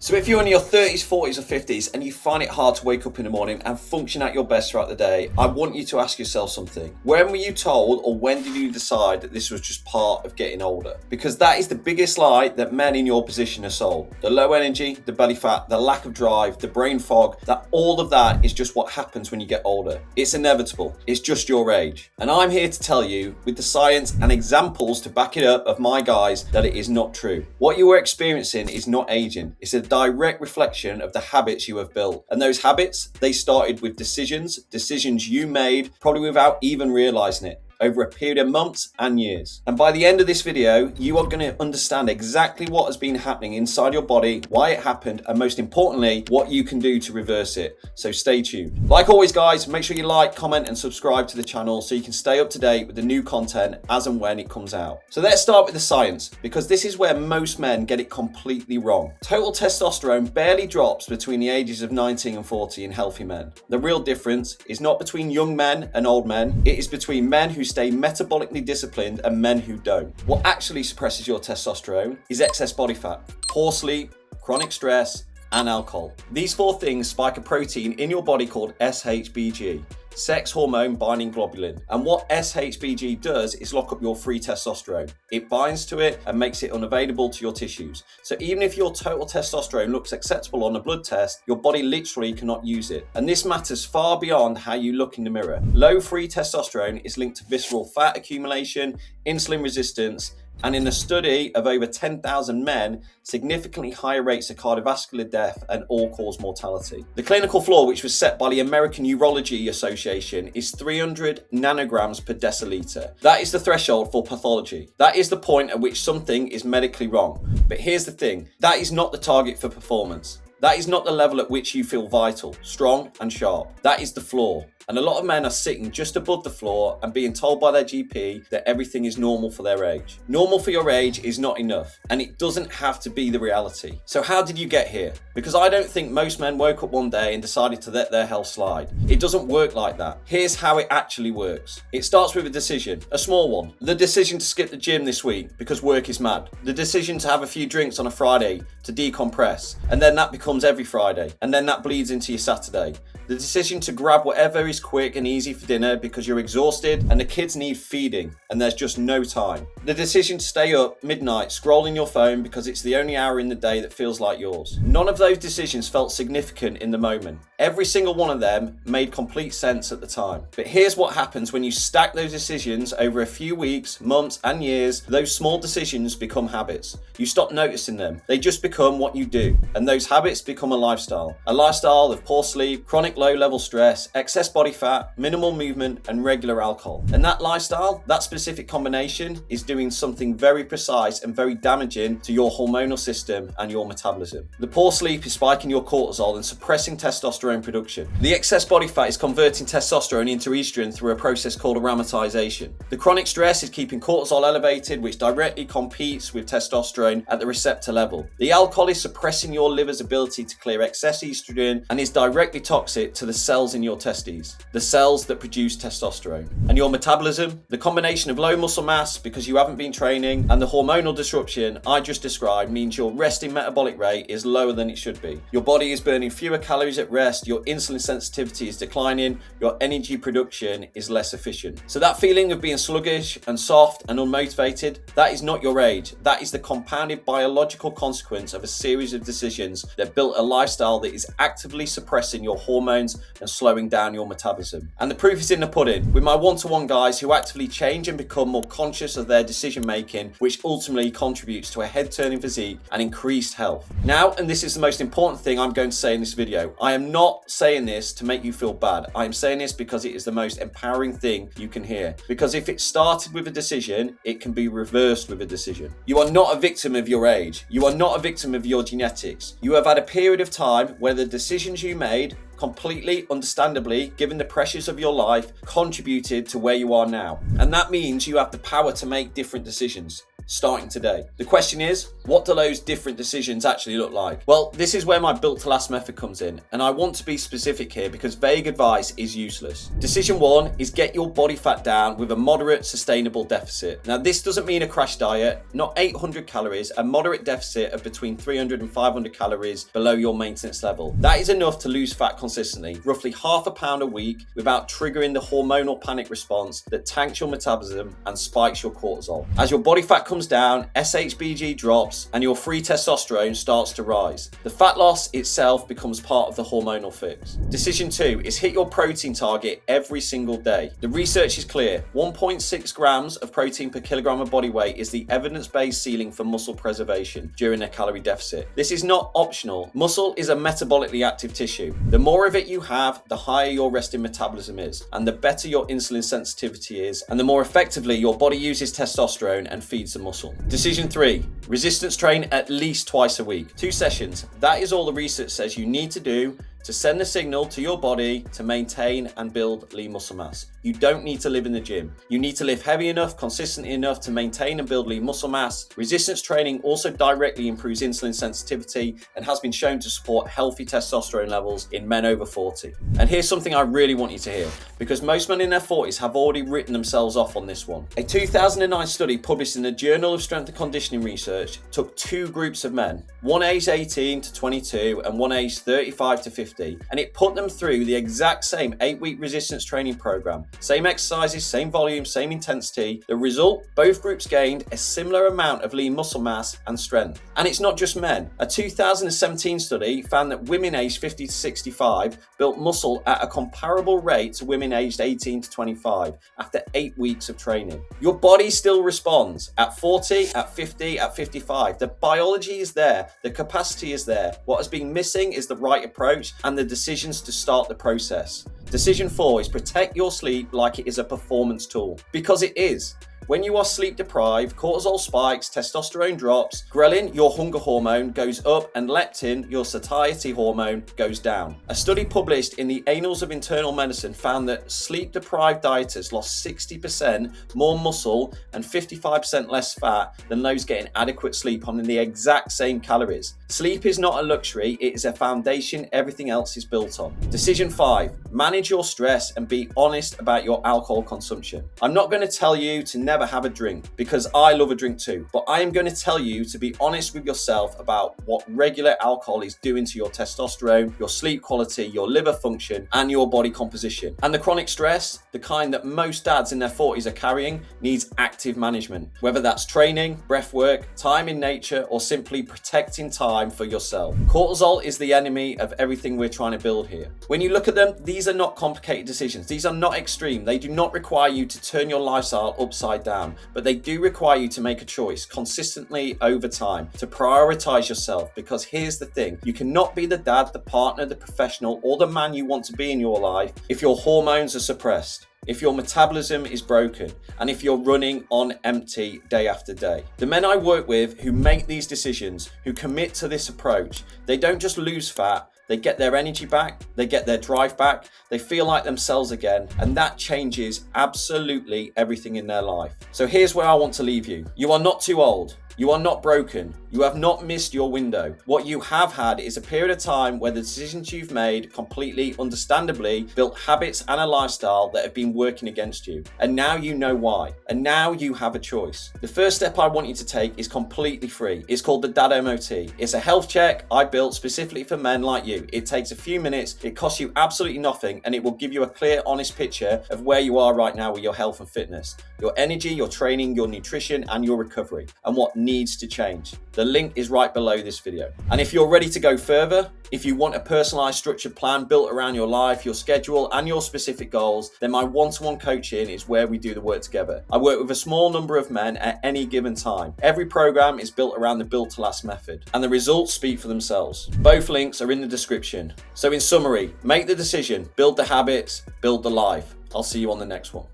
So if you're in your 30s, 40s or 50s and you find it hard to wake up in the morning and function at your best throughout the day, I want you to ask yourself something. When were you told, or when did you decide that this was just part of getting older? Because that is the biggest lie that men in your position are sold. The low energy, the belly fat, the lack of drive, the brain fog, that all of that is just what happens when you get older. It's inevitable. It's just your age. And I'm here to tell you, with the science and examples to back it up of my guys, that it is not true. What you are experiencing is not aging. It's a direct reflection of the habits you have built. And those habits, they started with decisions you made probably without even realizing it, over a period of months and years. And by the end of this video, you are going to understand exactly what has been happening inside your body, why it happened, and most importantly, what you can do to reverse it. So stay tuned. Like always, guys, make sure you like, comment, and subscribe to the channel so you can stay up to date with the new content as and when it comes out. So let's start with the science, because this is where most men get it completely wrong. Total testosterone barely drops between the ages of 19 and 40 in healthy men. The real difference is not between young men and old men, it is between men who stay metabolically disciplined and men who don't. What actually suppresses your testosterone is excess body fat, poor sleep, chronic stress, and alcohol. These four things spike a protein in your body called SHBG, sex hormone binding globulin. And what SHBG does is lock up your free testosterone. It binds to it and makes it unavailable to your tissues. So even if your total testosterone looks acceptable on a blood test, your body literally cannot use it. And this matters far beyond how you look in the mirror. Low free testosterone is linked to visceral fat accumulation, insulin resistance, and in a study of over 10,000 men, significantly higher rates of cardiovascular death and all-cause mortality. The clinical floor, which was set by the American Urology Association, is 300 nanograms per deciliter. That is the threshold for pathology. That is the point at which something is medically wrong. But here's the thing, that is not the target for performance. That is not the level at which you feel vital, strong and sharp. That is the floor. And a lot of men are sitting just above the floor and being told by their GP that everything is normal for their age. Normal for your age is not enough, and it doesn't have to be the reality. So how did you get here? Because I don't think most men woke up one day and decided to let their health slide. It doesn't work like that. Here's how it actually works. It starts with a decision, a small one. The decision to skip the gym this week because work is mad. The decision to have a few drinks on a Friday to decompress, and then that becomes every Friday, and then that bleeds into your Saturday. The decision to grab whatever is quick and easy for dinner because you're exhausted and the kids need feeding and there's just no time. The decision to stay up midnight scrolling your phone because it's the only hour in the day that feels like yours. None of those decisions felt significant in the moment. Every single one of them made complete sense at the time. But here's what happens when you stack those decisions over a few weeks, months, and years. Those small decisions become habits. You stop noticing them. They just become what you do. And those habits become a lifestyle. A lifestyle of poor sleep, chronic low-level stress, excess body fat, minimal movement, and regular alcohol. And that lifestyle, that specific combination, is doing something very precise and very damaging to your hormonal system and your metabolism. The poor sleep is spiking your cortisol and suppressing testosterone production. The excess body fat is converting testosterone into estrogen through a process called aromatization. The chronic stress is keeping cortisol elevated, which directly competes with testosterone at the receptor level. The alcohol is suppressing your liver's ability to clear excess estrogen and is directly toxic to the cells in your testes, the cells that produce testosterone. And your metabolism, the combination of low muscle mass because you haven't been training and the hormonal disruption I just described means your resting metabolic rate is lower than it should be. Your body is burning fewer calories at rest, your insulin sensitivity is declining, your energy production is less efficient. So that feeling of being sluggish and soft and unmotivated, that is not your age. That is the compounded biological consequence of a series of decisions that built a lifestyle that is actively suppressing your hormones and slowing down your metabolism. And the proof is in the pudding with my one-to-one guys who actively change and become more conscious of their decision making, which ultimately contributes to a head-turning physique and increased health. Now, and this is the most important thing I'm going to say in this video, I am not saying this to make you feel bad. I am saying this because it is the most empowering thing you can hear. Because if it started with a decision, it can be reversed with a decision. You are not a victim of your age. You are not a victim of your genetics. You have had a period of time where the decisions you made completely understandably, given the pressures of your life, contributed to where you are now. And that means you have the power to make different decisions. starting today. The question is, what do those different decisions actually look like? Well, this is where my Built to Last method comes in, and I want to be specific here because vague advice is useless. Decision 1 is get your body fat down with a moderate sustainable deficit. Now, this doesn't mean a crash diet, not 800 calories, a moderate deficit of between 300 and 500 calories below your maintenance level. That is enough to lose fat consistently, roughly half a pound a week, without triggering the hormonal panic response that tanks your metabolism and spikes your cortisol. As your body fat comes down, SHBG drops and your free testosterone starts to rise. The fat loss itself becomes part of the hormonal fix. Decision 2 is hit your protein target every single day. The research is clear. 1.6 grams of protein per kilogram of body weight is the evidence-based ceiling for muscle preservation during a calorie deficit. This is not optional. Muscle is a metabolically active tissue. The more of it you have, the higher your resting metabolism is, and the better your insulin sensitivity is, and the more effectively your body uses testosterone and feeds the muscle. Decision 3, resistance train at least twice a week. 2 sessions. That is all the research says you need to do to send the signal to your body to maintain and build lean muscle mass. You don't need to live in the gym. You need to live heavy enough, consistently enough to maintain and build lean muscle mass. Resistance training also directly improves insulin sensitivity and has been shown to support healthy testosterone levels in men over 40. And here's something I really want you to hear, because most men in their 40s have already written themselves off on this one. A 2009 study published in the Journal of Strength and Conditioning Research took 2 groups of men, one aged 18 to 22 and one aged 35 to 50. And it put them through the exact same 8-week resistance training program. Same exercises, same volume, same intensity. The result, both groups gained a similar amount of lean muscle mass and strength. And it's not just men. A 2017 study found that women aged 50 to 65 built muscle at a comparable rate to women aged 18 to 25 after 8 weeks of training. Your body still responds at 40, at 50, at 55. The biology is there, the capacity is there. What has been missing is the right approach and the decisions to start the process. Decision 4 is protect your sleep like it is a performance tool, because it is. When you are sleep deprived, cortisol spikes, testosterone drops, ghrelin, your hunger hormone, goes up, and leptin, your satiety hormone, goes down. A study published in the Annals of Internal Medicine found that sleep deprived dieters lost 60% more muscle and 55% less fat than those getting adequate sleep on the exact same calories. Sleep is not a luxury, it is a foundation everything else is built on. Decision 5, manage your stress and be honest about your alcohol consumption. I'm not going to tell you to never have a drink, because I love a drink too, but I am going to tell you to be honest with yourself about what regular alcohol is doing to your testosterone, your sleep quality, your liver function, and your body composition. And the chronic stress, the kind that most dads in their 40s are carrying, needs active management, whether that's training, breath work, time in nature, or simply protecting time for yourself. Cortisol is the enemy of everything we're trying to build here. When you look at them, these are not complicated decisions. These are not extreme. They do not require you to turn your lifestyle upside down, but they do require you to make a choice consistently over time to prioritize yourself, because here's the thing, you cannot be the dad, the partner, the professional, or the man you want to be in your life if your hormones are suppressed, if your metabolism is broken, and if you're running on empty day after day. The men I work with who make these decisions, who commit to this approach, they don't just lose fat, they get their energy back, they get their drive back, they feel like themselves again, and that changes absolutely everything in their life. So here's where I want to leave you. You are not too old. You are not broken. You have not missed your window. What you have had is a period of time where the decisions you've made completely understandably built habits and a lifestyle that have been working against you. And now you know why. And now you have a choice. The first step I want you to take is completely free. It's called the Dad MOT. It's a health check I built specifically for men like you. It takes a few minutes, it costs you absolutely nothing, and it will give you a clear, honest picture of where you are right now with your health and fitness, your energy, your training, your nutrition, and your recovery, and what needs to change. The link is right below this video. And if you're ready to go further, if you want a personalized structured plan built around your life, your schedule, and your specific goals, then my one-to-one coaching is where we do the work together. I work with a small number of men at any given time. Every program is built around the Built to Last method, and the results speak for themselves. Both links are in the description. So in summary, make the decision, build the habits, build the life. I'll see you on the next one.